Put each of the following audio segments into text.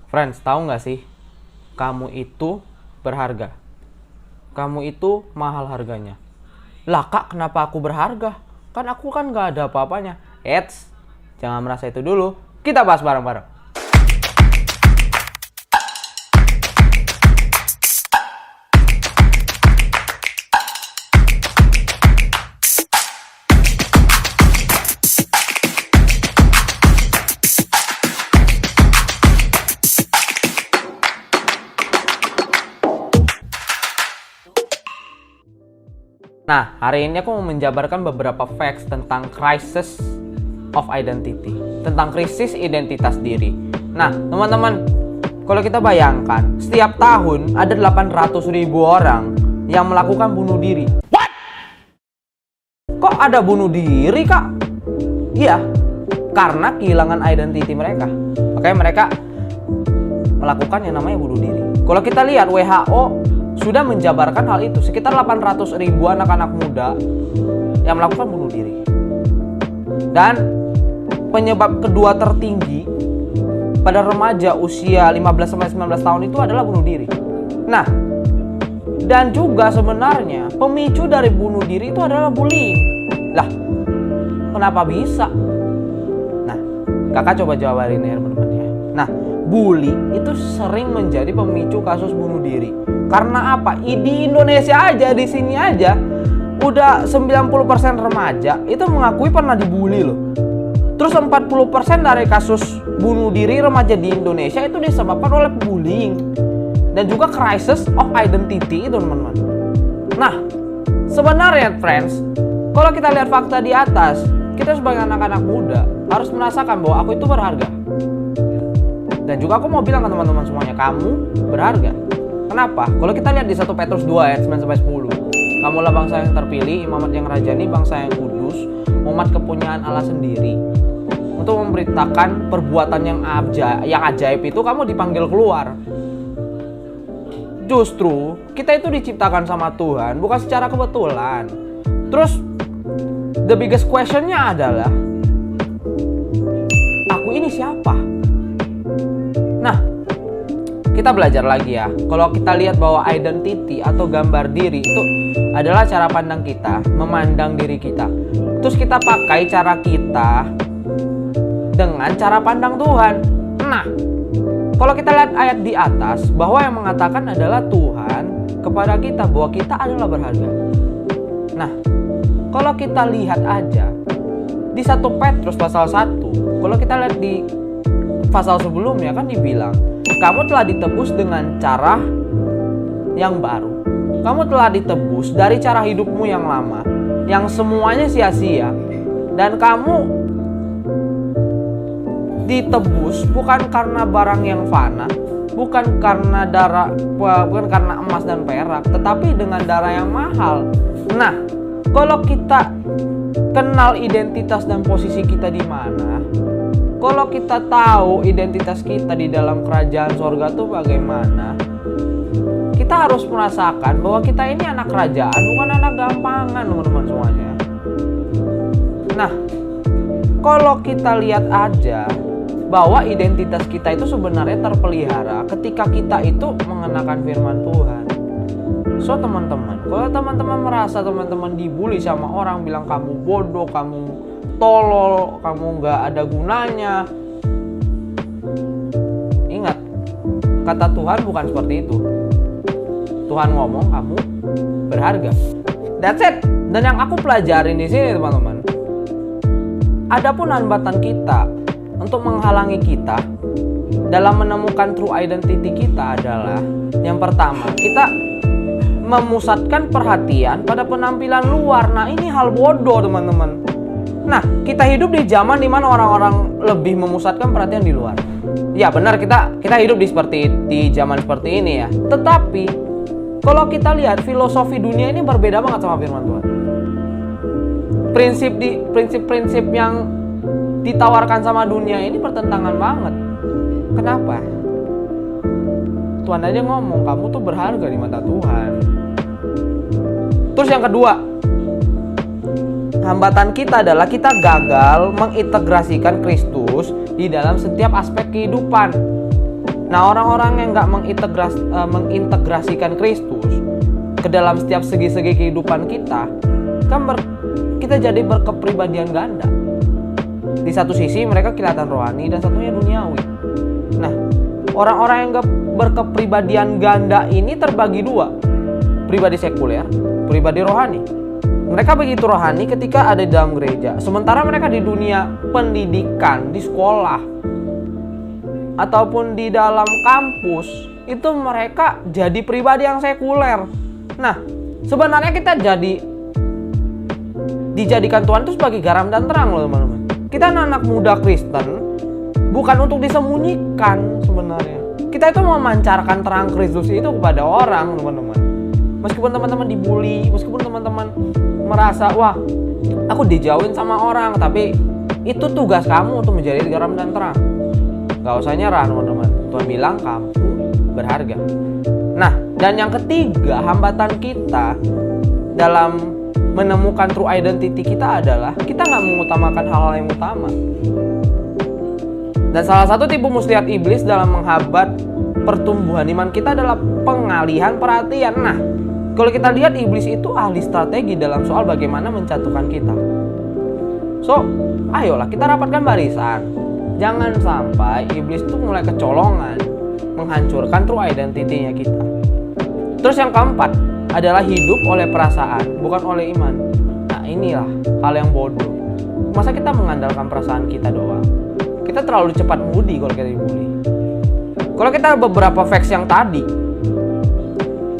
Friends, tahu nggak sih? Kamu itu berharga. Kamu itu mahal harganya. Lah kak, kenapa aku berharga? Kan aku kan nggak ada apa-apanya. Eits, jangan merasa itu dulu. Kita bahas bareng-bareng. Nah, hari ini aku mau menjabarkan beberapa facts tentang crisis of identity. Tentang krisis identitas diri. Nah, teman-teman, kalau kita bayangkan, setiap tahun ada 800.000 orang yang melakukan bunuh diri. What? Kok ada bunuh diri, Kak? Iya, karena kehilangan identity mereka. Makanya mereka melakukan yang namanya bunuh diri. Kalau kita lihat WHO sudah menjabarkan hal itu, sekitar 800.000 anak-anak muda yang melakukan bunuh diri. Dan penyebab kedua tertinggi pada remaja usia 15-19 tahun itu adalah bunuh diri. Nah, dan juga sebenarnya pemicu dari bunuh diri itu adalah bullying. Lah, kenapa bisa? Nah, kakak coba jawarin ya teman-teman ya. Nah, bully itu sering menjadi pemicu kasus bunuh diri. Karena apa? Di Indonesia aja, di sini aja udah 90% remaja itu mengakui pernah dibully loh. Terus 40% dari kasus bunuh diri remaja di Indonesia itu disebabkan oleh bullying dan juga crisis of identity itu, teman-teman. Nah, sebenarnya friends, kalau kita lihat fakta di atas, kita sebagai anak-anak muda harus merasakan bahwa aku itu berharga. Dan juga aku mau bilang ke teman-teman semuanya, kamu berharga. Kenapa? Kalau kita lihat di 1 Petrus 2 ayat 9-10, kamulah bangsa yang terpilih, imamat yang rajani, bangsa yang kudus, umat kepunyaan Allah sendiri. Untuk memberitakan perbuatan yang ajaib itu kamu dipanggil keluar. Justru kita itu diciptakan sama Tuhan bukan secara kebetulan. Terus the biggest questionnya adalah, aku ini siapa? Nah, kita belajar lagi ya. Kalau kita lihat bahwa identity atau gambar diri itu adalah cara pandang kita, memandang diri kita. Terus kita pakai cara kita dengan cara pandang Tuhan. Nah, kalau kita lihat ayat di atas, bahwa yang mengatakan adalah Tuhan kepada kita bahwa kita adalah berharga. Nah, kalau kita lihat aja di 1 Petrus pasal 1, kalau kita lihat di pasal sebelumnya kan dibilang, kamu telah ditebus dengan cara yang baru. Kamu telah ditebus dari cara hidupmu yang lama, yang semuanya sia-sia. Dan kamu ditebus bukan karena barang yang fana, bukan karena emas dan perak, tetapi dengan darah yang mahal. Nah, kalau kita kenal identitas dan posisi kita di mana, kalau kita tahu identitas kita di dalam kerajaan sorga itu bagaimana, kita harus merasakan bahwa kita ini anak kerajaan, bukan anak gampangan, teman-teman semuanya. Nah, kalau kita lihat aja bahwa identitas kita itu sebenarnya terpelihara ketika kita itu mengenakan firman Tuhan. So teman-teman, kalau teman-teman merasa teman-teman dibully sama orang, bilang kamu bodoh, kamu tolol, kamu nggak ada gunanya, ingat, kata Tuhan bukan seperti itu. Tuhan ngomong kamu berharga. That's it. Dan yang aku pelajarin di sini teman-teman, adapun hambatan kita untuk menghalangi kita dalam menemukan true identity kita adalah, yang pertama, kita memusatkan perhatian pada penampilan luar. Nah, ini hal bodoh teman-teman. Nah, kita hidup di zaman dimana orang-orang lebih memusatkan perhatian di luar. Ya benar, kita hidup di zaman seperti ini ya. Tetapi kalau kita lihat filosofi dunia ini berbeda banget sama firman Tuhan. Prinsip-prinsip yang ditawarkan sama dunia ini bertentangan banget. Kenapa? Tuhan aja ngomong kamu tuh berharga di mata Tuhan. Terus yang kedua, hambatan kita adalah kita gagal mengintegrasikan Kristus di dalam setiap aspek kehidupan. Nah, orang-orang yang nggak mengintegrasikan Kristus ke dalam setiap segi-segi kehidupan kita, kan kita jadi berkepribadian ganda. Di satu sisi mereka kelihatan rohani dan satunya duniawi. Nah, orang-orang yang berkepribadian ganda ini terbagi dua, pribadi sekuler, pribadi rohani. Mereka begitu rohani ketika ada di dalam gereja, sementara mereka di dunia pendidikan, di sekolah, ataupun di dalam kampus, itu mereka jadi pribadi yang sekuler. Nah, sebenarnya kita dijadikan Tuhan itu sebagai garam dan terang loh teman-teman. Kita anak muda Kristen bukan untuk disembunyikan sebenarnya. Kita itu memancarkan terang Kristus itu kepada orang teman-teman. Meskipun teman-teman dibully, meskipun teman-teman merasa, wah aku dijauhin sama orang, tapi itu tugas kamu untuk menjadi garam dan terang. Gak usah nyerah teman-teman. Tuhan bilang kamu berharga. Nah, dan yang ketiga, hambatan kita dalam menemukan true identity kita adalah kita gak mengutamakan hal-hal yang utama. Dan salah satu tipu muslihat iblis dalam menghambat pertumbuhan iman kita adalah pengalihan perhatian. Nah, kalau kita lihat iblis itu ahli strategi dalam soal bagaimana menjatuhkan kita. So, ayolah kita rapatkan barisan. Jangan sampai iblis itu mulai kecolongan menghancurkan true identity-nya kita. Terus yang keempat adalah hidup oleh perasaan, bukan oleh iman. Nah, inilah hal yang bodoh. Masa kita mengandalkan perasaan kita doang? Kita terlalu cepat mudi kalau kita dibully. Kalau kita beberapa facts yang tadi,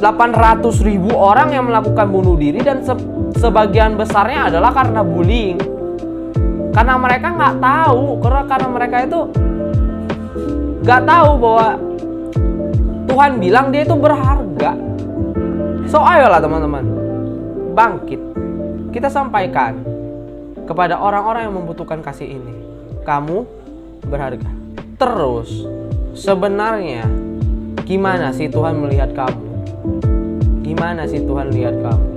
800.000 orang yang melakukan bunuh diri dan sebagian besarnya adalah karena bullying. Karena mereka nggak tahu, karena mereka itu nggak tahu bahwa Tuhan bilang dia itu berharga. So ayolah teman-teman, bangkit. Kita sampaikan kepada orang-orang yang membutuhkan kasih ini, kamu berharga. Terus sebenarnya gimana sih Tuhan melihat kamu? Gimana sih Tuhan lihat kamu?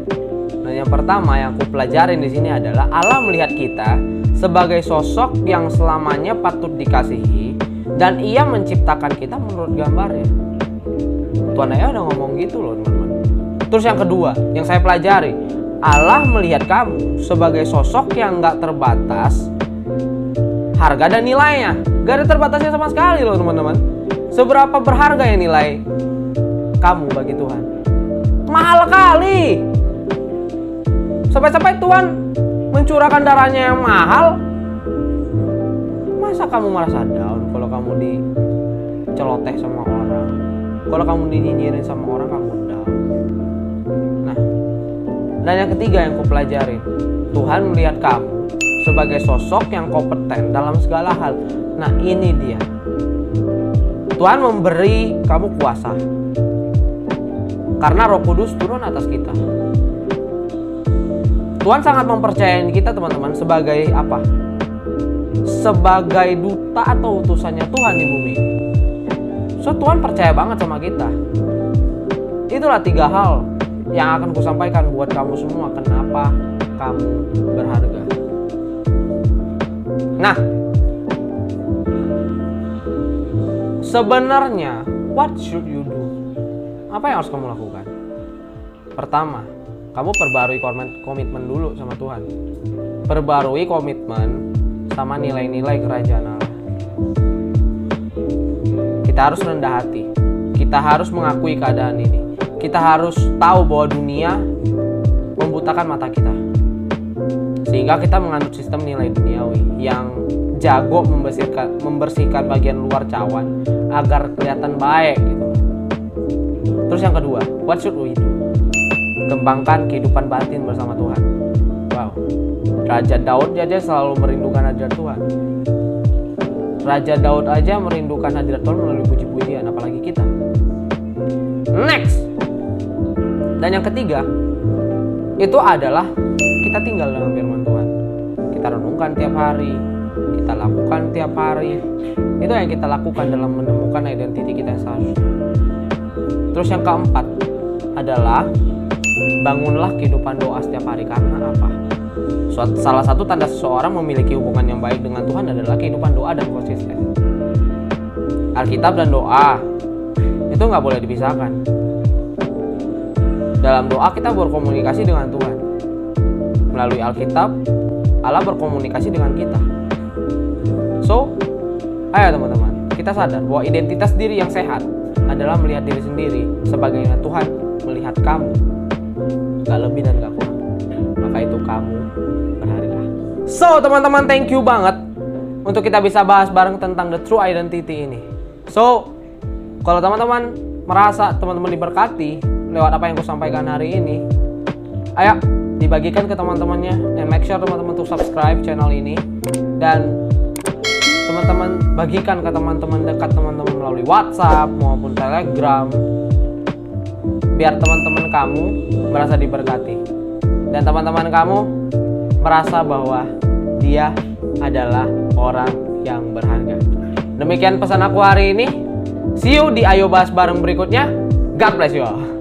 Nah, yang pertama yang aku pelajarin di sini adalah Allah melihat kita sebagai sosok yang selamanya patut dikasihi dan Ia menciptakan kita menurut gambarnya. Tuhan Ayah udah ngomong gitu loh teman-teman. Terus yang kedua yang saya pelajari, Allah melihat kamu sebagai sosok yang gak terbatas harga dan nilainya. Gak ada terbatasnya sama sekali loh teman-teman. Seberapa berharga ya nilai kamu bagi Tuhan? Mahal kali. Sampai-sampai Tuhan mencurahkan darahnya yang mahal. Masa kamu merasa down kalau kamu diceloteh sama orang, kalau kamu dinyinyirin sama orang, kamu down. Nah, dan yang ketiga yang aku pelajarin, Tuhan melihat kamu sebagai sosok yang kompeten dalam segala hal. Nah, ini dia. Tuhan memberi kamu kuasa karena Roh Kudus turun atas kita. Tuhan sangat mempercayai kita teman-teman sebagai apa? Sebagai duta atau utusannya Tuhan di bumi ini. So Tuhan percaya banget sama kita. Itulah 3 hal yang akan kusampaikan buat kamu semua. Kenapa kamu berharga. Nah, sebenarnya what should you do? Apa yang harus kamu lakukan? Pertama, kamu perbarui komitmen dulu sama Tuhan. Perbarui komitmen sama nilai-nilai kerajaan Allah. Kita harus rendah hati. Kita harus mengakui keadaan ini. Kita harus tahu bahwa dunia membutakan mata kita. Sehingga kita menganut sistem nilai duniawi yang jago membersihkan bagian luar cawan agar kelihatan baik gitu. Terus yang kedua, what should we do? Kembangkan kehidupan batin bersama Tuhan. Wow, Raja Daud aja selalu merindukan hadirat Tuhan. Raja Daud aja merindukan hadirat Tuhan melalui puji-pujian, apalagi kita. Next. Dan yang ketiga, itu adalah kita tinggal dalam firman Tuhan. Kita renungkan tiap hari, kita lakukan tiap hari. Itu yang kita lakukan dalam menemukan identiti kita yang seharusnya. Terus yang keempat adalah bangunlah kehidupan doa setiap hari. Karena apa? Salah satu tanda seseorang memiliki hubungan yang baik dengan Tuhan adalah kehidupan doa dan konsisten. Alkitab dan doa itu nggak boleh dipisahkan. Dalam doa kita berkomunikasi dengan Tuhan. Melalui Alkitab, Allah berkomunikasi dengan kita. So, ayo teman-teman, kita sadar bahwa identitas diri yang sehat adalah melihat diri sendiri sebagaimana Tuhan melihat kamu, gak lebih dan gak kurang. Maka itu kamu berharga. So, teman-teman, thank you banget untuk kita bisa bahas bareng tentang the true identity ini. So, kalau teman-teman merasa teman-teman diberkati lewat apa yang aku sampaikan hari ini, ayo dibagikan ke teman-temannya dan make sure teman-teman untuk subscribe channel ini, dan teman-teman bagikan ke teman-teman dekat teman-teman melalui WhatsApp maupun Telegram, biar teman-teman kamu merasa diberkati dan teman-teman kamu merasa bahwa dia adalah orang yang berharga. Demikian pesan aku hari ini. See you di Ayo Bahas Bareng berikutnya. God bless you all.